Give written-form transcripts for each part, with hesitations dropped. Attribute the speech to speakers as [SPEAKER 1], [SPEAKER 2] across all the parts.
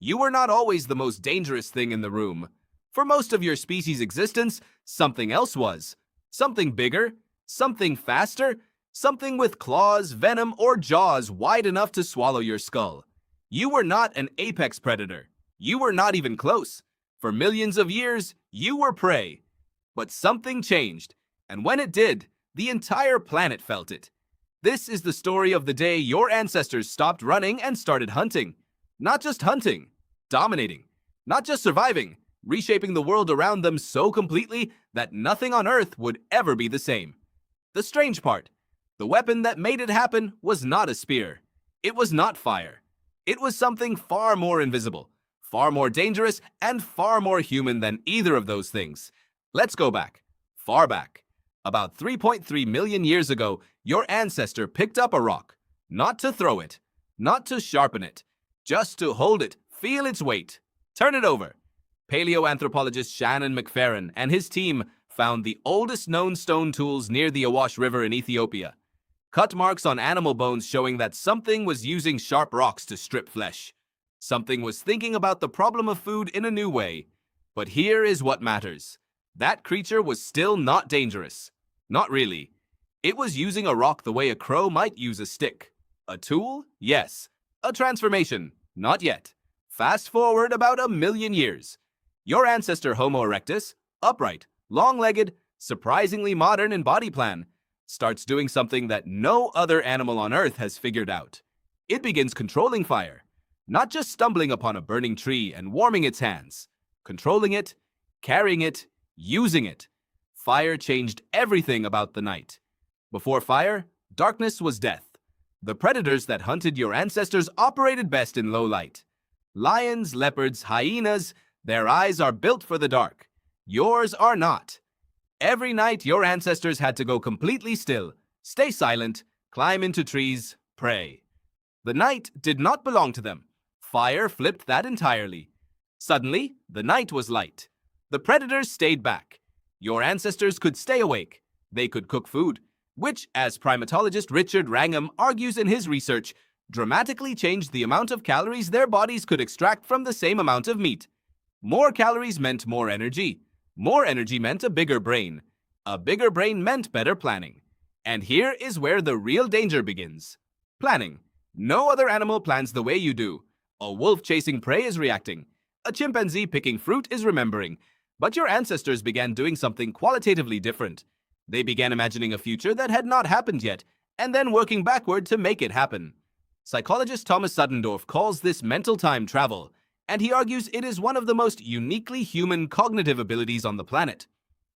[SPEAKER 1] You were not always the most dangerous thing in the room. For most of your species' existence, something else was. Something bigger, something faster, something with claws, venom, or jaws wide enough to swallow your skull. You were not an apex predator. You were not even close. For millions of years, you were prey. But something changed, and when it did, the entire planet felt it. This is the story of the day your ancestors stopped running and started hunting. Not just hunting, dominating. Not just surviving, reshaping the world around them so completely that nothing on Earth would ever be the same. The strange part, the weapon that made it happen was not a spear. It was not fire. It was something far more invisible, far more dangerous, and far more human than either of those things. Let's go back, far back. About 3.3 million years ago, your ancestor picked up a rock, not to throw it, not to sharpen it, just to hold it, feel its weight, turn it over. Paleoanthropologist Shannon McFerrin and his team found the oldest known stone tools near the Awash River in Ethiopia. Cut marks on animal bones showing that something was using sharp rocks to strip flesh. Something was thinking about the problem of food in a new way. But here is what matters. That creature was still not dangerous. Not really. It was using a rock the way a crow might use a stick. A tool? Yes. A transformation? Not yet. Fast forward about 1 million years. Your ancestor Homo erectus, upright, long-legged, surprisingly modern in body plan, starts doing something that no other animal on Earth has figured out. It begins controlling fire, not just stumbling upon a burning tree and warming its hands. Controlling it, carrying it, using it. Fire changed everything about the night. Before fire, darkness was death. The predators that hunted your ancestors operated best in low light. Lions, leopards, hyenas, their eyes are built for the dark. Yours are not. Every night, your ancestors had to go completely still, stay silent, climb into trees, pray. The night did not belong to them. Fire flipped that entirely. Suddenly, the night was light. The predators stayed back. Your ancestors could stay awake. They could cook food, which, as primatologist Richard Wrangham argues in his research, dramatically changed the amount of calories their bodies could extract from the same amount of meat. More calories meant more energy. More energy meant a bigger brain. A bigger brain meant better planning. And here is where the real danger begins. Planning. No other animal plans the way you do. A wolf chasing prey is reacting. A chimpanzee picking fruit is remembering. But your ancestors began doing something qualitatively different. They began imagining a future that had not happened yet, and then working backward to make it happen. Psychologist Thomas Suddendorf calls this mental time travel, and he argues it is one of the most uniquely human cognitive abilities on the planet.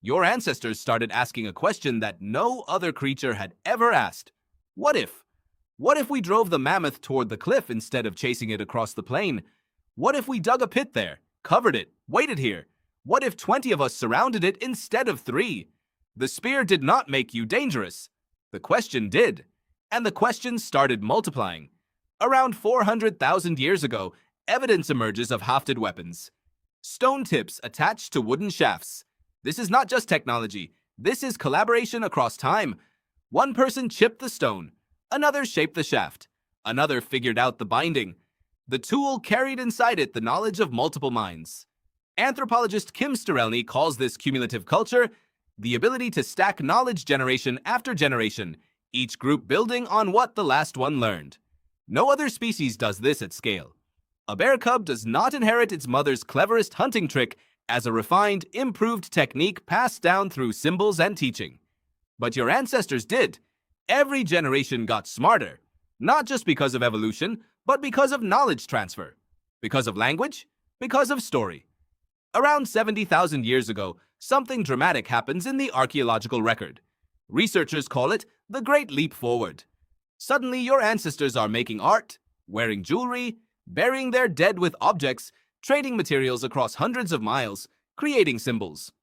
[SPEAKER 1] Your ancestors started asking a question that no other creature had ever asked. What if? What if we drove the mammoth toward the cliff instead of chasing it across the plain? What if we dug a pit there, covered it, waited here? What if 20 of us surrounded it instead of 3? The spear did not make you dangerous. The question did. And the questions started multiplying. Around 400,000 years ago, evidence emerges of hafted weapons. Stone tips attached to wooden shafts. This is not just technology. This is collaboration across time. One person chipped the stone. Another shaped the shaft. Another figured out the binding. The tool carried inside it the knowledge of multiple minds. Anthropologist Kim Sterelny calls this cumulative culture the ability to stack knowledge generation after generation, each group building on what the last one learned. No other species does this at scale. A bear cub does not inherit its mother's cleverest hunting trick as a refined, improved technique passed down through symbols and teaching. But your ancestors did. Every generation got smarter, not just because of evolution, but because of knowledge transfer. Because of language, because of story. Around 70,000 years ago, something dramatic happens in the archaeological record. Researchers call it the Great Leap Forward. Suddenly, your ancestors are making art, wearing jewelry, burying their dead with objects, trading materials across hundreds of miles, creating symbols.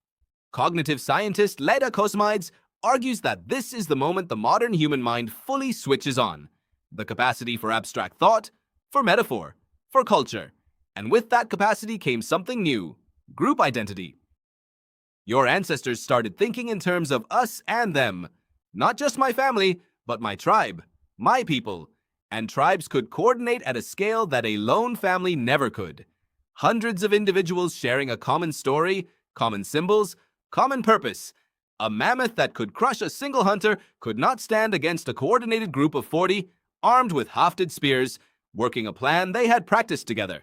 [SPEAKER 1] Cognitive scientist Leda Cosmides argues that this is the moment the modern human mind fully switches on. The capacity for abstract thought, for metaphor, for culture. And with that capacity came something new. Group identity. Your ancestors started thinking in terms of us and them. Not just my family, but my tribe, my people. and tribes could coordinate at a scale that a lone family never could. Hundreds of individuals sharing a common story, common symbols, common purpose. A mammoth that could crush a single hunter could not stand against a coordinated group of 40, armed with hafted spears, working a plan they had practiced together.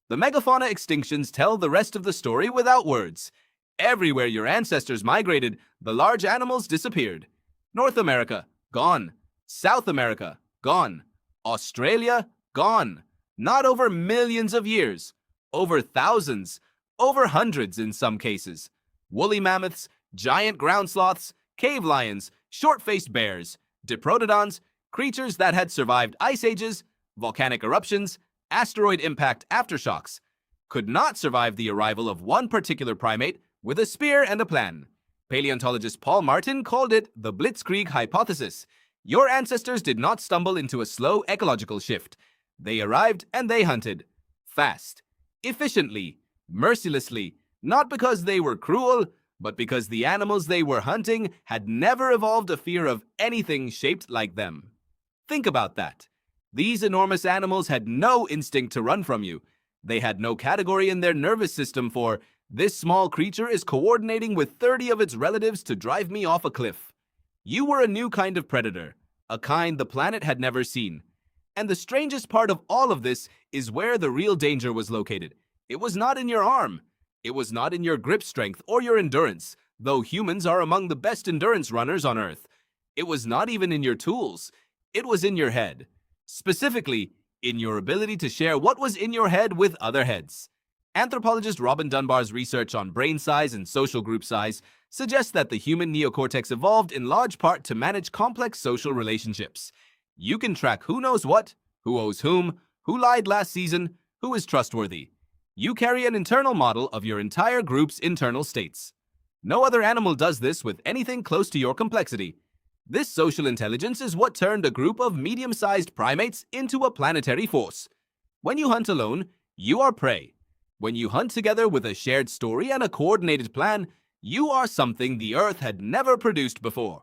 [SPEAKER 1] The megafauna extinctions tell the rest of the story without words. Everywhere your ancestors migrated, the large animals disappeared. North America, gone. South America, gone. Australia, gone. Not over millions of years. Over thousands. Over hundreds in some cases. Woolly mammoths, giant ground sloths, cave lions, short-faced bears, diprotodons, creatures that had survived ice ages, volcanic eruptions, asteroid impact aftershocks, could not survive the arrival of one particular primate with a spear and a plan. Paleontologist Paul Martin called it the Blitzkrieg hypothesis. Your ancestors did not stumble into a slow ecological shift. They arrived and they hunted. Fast. Efficiently. Mercilessly. Not because they were cruel, but because the animals they were hunting had never evolved a fear of anything shaped like them. Think about that. These enormous animals had no instinct to run from you. They had no category in their nervous system for, this small creature is coordinating with 30 of its relatives to drive me off a cliff. You were a new kind of predator, a kind the planet had never seen. And the strangest part of all of this is where the real danger was located. It was not in your arm. It was not in your grip strength or your endurance, though humans are among the best endurance runners on Earth. It was not even in your tools. It was in your head. Specifically, in your ability to share what was in your head with other heads. Anthropologist Robin Dunbar's research on brain size and social group size suggests that the human neocortex evolved in large part to manage complex social relationships. You can track who knows what, who owes whom, who lied last season, who is trustworthy. You carry an internal model of your entire group's internal states. No other animal does this with anything close to your complexity. This social intelligence is what turned a group of medium-sized primates into a planetary force. When you hunt alone, you are prey. When you hunt together with a shared story and a coordinated plan, you are something the Earth had never produced before.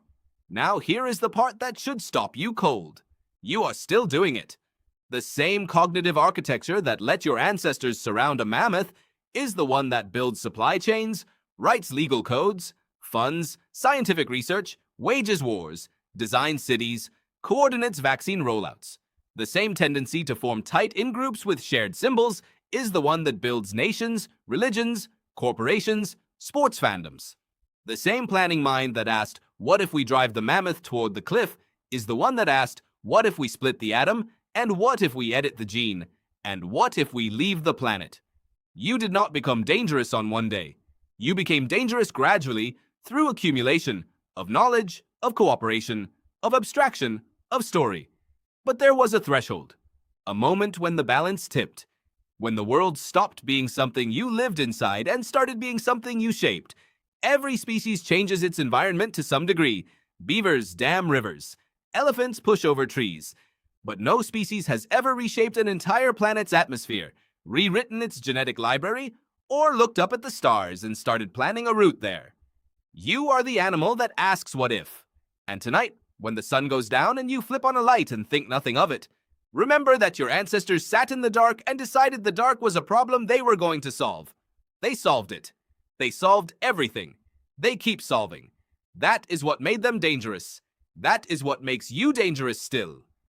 [SPEAKER 1] Now here is the part that should stop you cold. You are still doing it. The same cognitive architecture that let your ancestors surround a mammoth is the one that builds supply chains, writes legal codes, funds scientific research, wages wars, designs cities, coordinates vaccine rollouts. The same tendency to form tight in-groups with shared symbols is the one that builds nations, religions, corporations, sports fandoms. The same planning mind that asked, what if we drive the mammoth toward the cliff, is the one that asked, what if we split the atom, and what if we edit the gene, and what if we leave the planet? You did not become dangerous on one day. You became dangerous gradually through accumulation of knowledge, of cooperation, of abstraction, of story. But there was a threshold, a moment when the balance tipped, when the world stopped being something you lived inside and started being something you shaped. Every species changes its environment to some degree. Beavers dam rivers. Elephants push over trees. But no species has ever reshaped an entire planet's atmosphere, rewritten its genetic library, or looked up at the stars and started planning a route there. You are the animal that asks what if. And tonight, when the sun goes down and you flip on a light and think nothing of it, remember that your ancestors sat in the dark and decided the dark was a problem they were going to solve. They solved it. They solved everything. They keep solving. That is what made them dangerous. That is what makes you dangerous still.